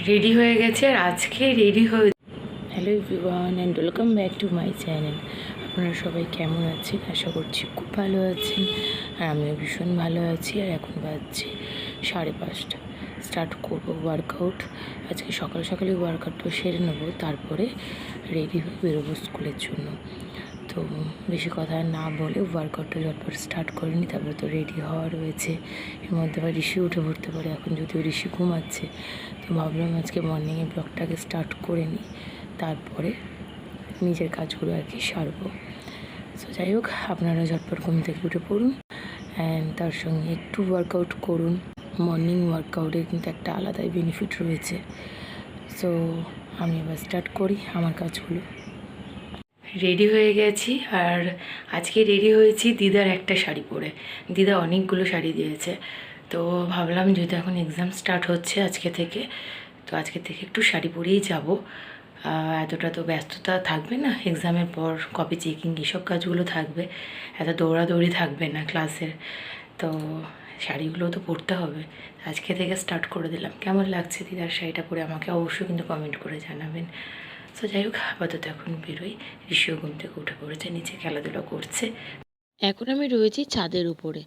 Ready হয়ে গেছে আর আজকে রেডি হয়ে hello everyone and welcome back to my channel. আপনারা সবাই কেমন আছেন? আশা করছি খুব ভালো আছেন আর আমিও ভীষণ ভালো আছি। আর এখন বাজছে 5:30, স্টার্ট করবো ওয়ার্কআউট। আজকে সকাল সকালে ওয়ার্কআউটটা সেরে নেবো, তারপরে রেডি হয়ে বেরোবো স্কুলের জন্য। তো বেশি কথা না বলে ওয়ার্কআউটটা ঝটপট স্টার্ট করে নিই, তারপরে তো রেডি হওয়া রয়েছে। এর মধ্যে আবার ঋষি উঠে পড়তে পারে, এখন যদিও ঋষি ঘুমাচ্ছে। তো ভাবলাম আজকে মর্নিংয়ে ব্লগটাকে স্টার্ট করে নিই, তারপরে নিজের কাজগুলো আর কি সারবো। সো যাই হোক, আপনারা ঝটপট ঘুম থেকে উঠে পড়ুন অ্যান্ড তার সঙ্গে একটু ওয়ার্কআউট করুন। মর্নিং ওয়ার্কআউটের কিন্তু একটা আলাদাই বেনিফিট রয়েছে। সো আমি এবার স্টার্ট করি আমার কাজগুলো। রেডি হয়ে গেছি আর আজকে রেডি হয়েছি দিদার একটা শাড়ি পরে। দিদা অনেকগুলো শাড়ি দিয়েছে, তো ভাবলাম যেহেতু এখন এক্সাম স্টার্ট হচ্ছে আজকে থেকে, তো আজকে থেকে একটু শাড়ি পরেই যাব। এতটা তো ব্যস্ততা থাকবে না, এক্সামের পর কপি চেকিং এসব কাজগুলো থাকবে, এত দৌড়াদৌড়ি থাকবে না ক্লাসের। তো শাড়িগুলো তো পরতে হবে, আজকে থেকে স্টার্ট করে দিলাম। কেমন লাগছে দিদার শাড়িটা পরে আমাকে অবশ্যই কিন্তু কমেন্ট করে জানাবেন। তো যাই হোক, আপাতত এখন বেরোই। ঋষিও ঘুম থেকে উঠে পড়েছে, নিচে খেলাধুলা করছে। এখন আমি রয়েছি ছাদের উপরে,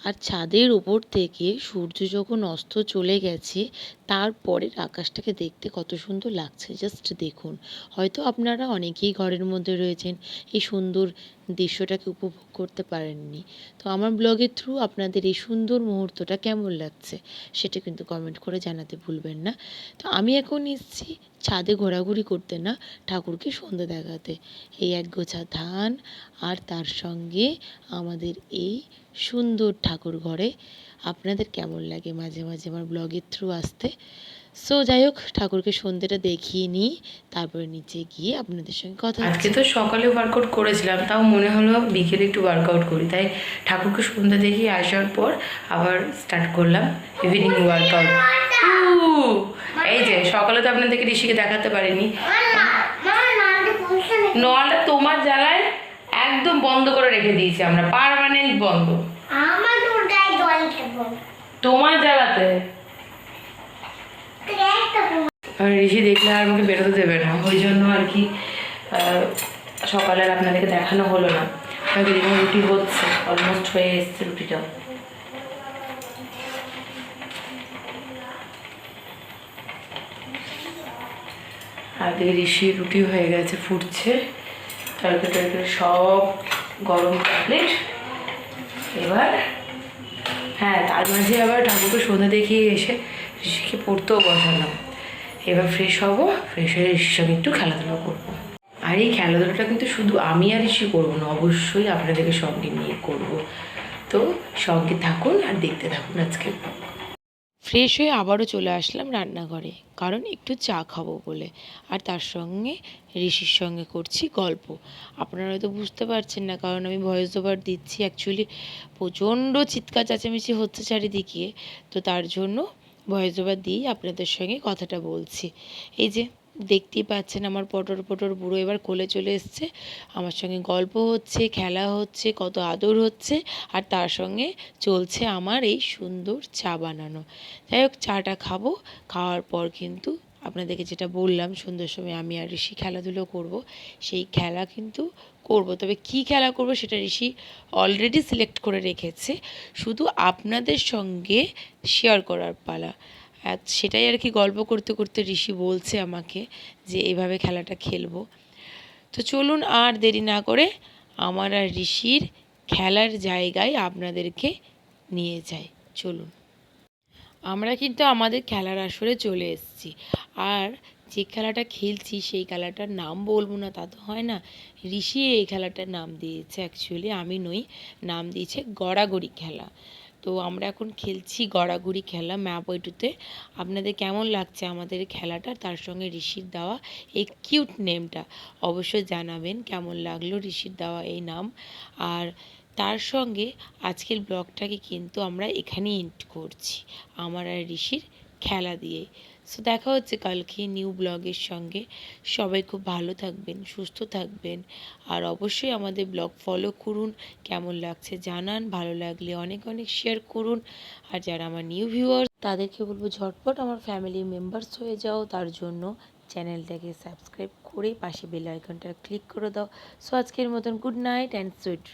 আর ছাদের উপর থেকে সূর্য যখন অস্ত চলে গেছে তারপরের আকাশটাকে দেখতে কত সুন্দর লাগছে, জাস্ট দেখুন। হয়তো আপনারা অনেকেই ঘরের মধ্যে রয়েছেন, এই সুন্দর দৃশ্যটাকে উপভোগ করতে পারেননি। তো আমার ব্লগের থ্রু আপনাদের এই সুন্দর মুহূর্তটা কেমন লাগছে সেটা কিন্তু কমেন্ট করে জানাতে ভুলবেন না। তো আমি এখন এসেছি ছাদে ঘোরাঘুরি করতে না, ঠাকুরকে সন্ধ্যা দেখাতে। এই একগোছা ধান আর তার সঙ্গে আমাদের এই সুন্দর ঠাকুর ঘরে আপনাদের কেমন লাগে মাঝে মাঝে আমার ব্লগের থ্রু আসতে। সো যাই হোক, ঠাকুরকে সন্ধ্যেটা দেখিয়ে নিই, তারপরে নিচে গিয়ে আপনাদের সঙ্গে কথা আজকে হচ্ছে। তো সকালে ওয়ার্কআউট করেছিলাম, তাও মনে হলো বিকেলে একটু ওয়ার্কআউট করি, তাই ঠাকুরকে সন্ধ্যা দেখিয়ে আসার পর আবার স্টার্ট করলাম ইভিনিং ওয়ার্কআউট। এই যে সকালে তো আপনাদেরকে ঋষিকে দেখাতে পারিনি, নলটা তোমার জ্বালায় একদম বন্ধ করে রেখে দিয়েছি আমরা, পার্মানেন্ট বন্ধ। তোমার জ্বালাতে ঋষি দেখলে আর আমাকে বেরোতে দেবে না, ওই জন্য আর কি সকালে আর আপনাদেরকে দেখানো হলো না। যেমন রুটি হচ্ছে, অলমোস্ট হয়ে এসছে রুটিটা। আগে ঋষি রুটি হয়ে গেছে, ফুটছে, তরকারি টরকারি সব গরম কমপ্লিট। এবার হ্যাঁ, তার মাঝে আবার ঠাকুরকে সন্ধ্যা দেখিয়ে এসে ঋষিকে পড়তেও বসালাম। এবার ফ্রেশ হবো, ফ্রেশ হয়ে ঋষির সঙ্গে একটু খেলাধুলা করবো। আর এই খেলাধুলাটা কিন্তু শুধু আমি আর ঋষি করবো না, অবশ্যই আপনাদেরকে সঙ্গে নিয়ে করবো। তো সঙ্গে থাকুন আর দেখতে থাকুন আজকের ব্লগ। ফ্রেশ হয়ে আবারও চলে আসলাম রান্নাঘরে, কারণ একটু চা খাবো বলে। আর তার সঙ্গে ঋষির সঙ্গে করছি গল্প। আপনারা হয়তো বুঝতে পারছেন না, কারণ আমি ভয়েস ওভার দিচ্ছি। অ্যাকচুয়ালি প্রচণ্ড চিৎকার চেঁচামেচি হচ্ছে চারিদিকে, তো তার জন্য ভয়েস ওভার দিয়েই আপনাদের সঙ্গে কথাটা বলছি। এই যে দেখতেই পাচ্ছেন আমার পটর পটর বুড়ো এবার কোলে চলে এসছে, আমার সঙ্গে গল্প হচ্ছে, খেলা হচ্ছে, কত আদর হচ্ছে, আর তার সঙ্গে চলছে আমার এই সুন্দর চা বানানো। যাই হোক, চাটা খাবো, খাওয়ার পর কিন্তু আপনাদেরকে যেটা বললাম সন্ধ্যের সময় আমি আর ঋষি খেলাধুলো করব, সেই খেলা কিন্তু করব। তবে কি খেলা করব সেটা ঋষি অলরেডি সিলেক্ট করে রেখেছে, শুধু আপনাদের সঙ্গে শেয়ার করার পালা। সেটাই আর কি, গল্প করতে করতে ঋষি বলছে আমাকে যে এভাবে খেলাটা খেলবো। তো চলুন আর দেরি না করে আমার আর ঋষির খেলার জায়গায় আপনাদেরকে নিয়ে যাই, চলুন। আমরা কিন্তু আমাদের খেলার আসরে চলে এসেছি, আর যে খেলাটা খেলছি সেই খেলাটার নাম বলবো না তা তো হয় না। ঋষি এই খেলাটার নাম দিয়েছে, অ্যাকচুয়ালি আমি নই, নাম দিয়েছে গড়াগড়ি খেলা। তো আমরা এখন খেলছি গড়াগড়ি খেলা ম্যাপ ওইটুতে। আপনাদের কেমন লাগছে আমাদের খেলাটা, তার সঙ্গে ঋষির দেওয়া এই কিউট নেমটা অবশ্যই জানাবেন কেমন লাগলো ঋষির দেওয়া এই নাম। আর তার সঙ্গে আজকের ব্লগটাকে কিন্তু আমরা এখানেই এন্ড করছি, আমার আর ঋষির খেলা দিয়ে। সো দেখা হচ্ছে কালকে নিউ ব্লগের সঙ্গে। সবাই খুব ভালো থাকবেন, সুস্থ থাকবেন, আর অবশ্যই আমাদের ব্লগ ফলো করুন। কেমন লাগছে জানান, ভালো লাগলে অনেক অনেক শেয়ার করুন। আর যারা আমার নিউ ভিউয়ার্স তাদেরকে বলবো ঝটপট আমার ফ্যামিলি মেম্বার্স হয়ে যাও। তার জন্য চ্যানেলটাকে সাবস্ক্রাইব করে পাশে বেল আইকনটা ক্লিক করে দাও। সো আজকের মতন গুড নাইট অ্যান্ড সুইট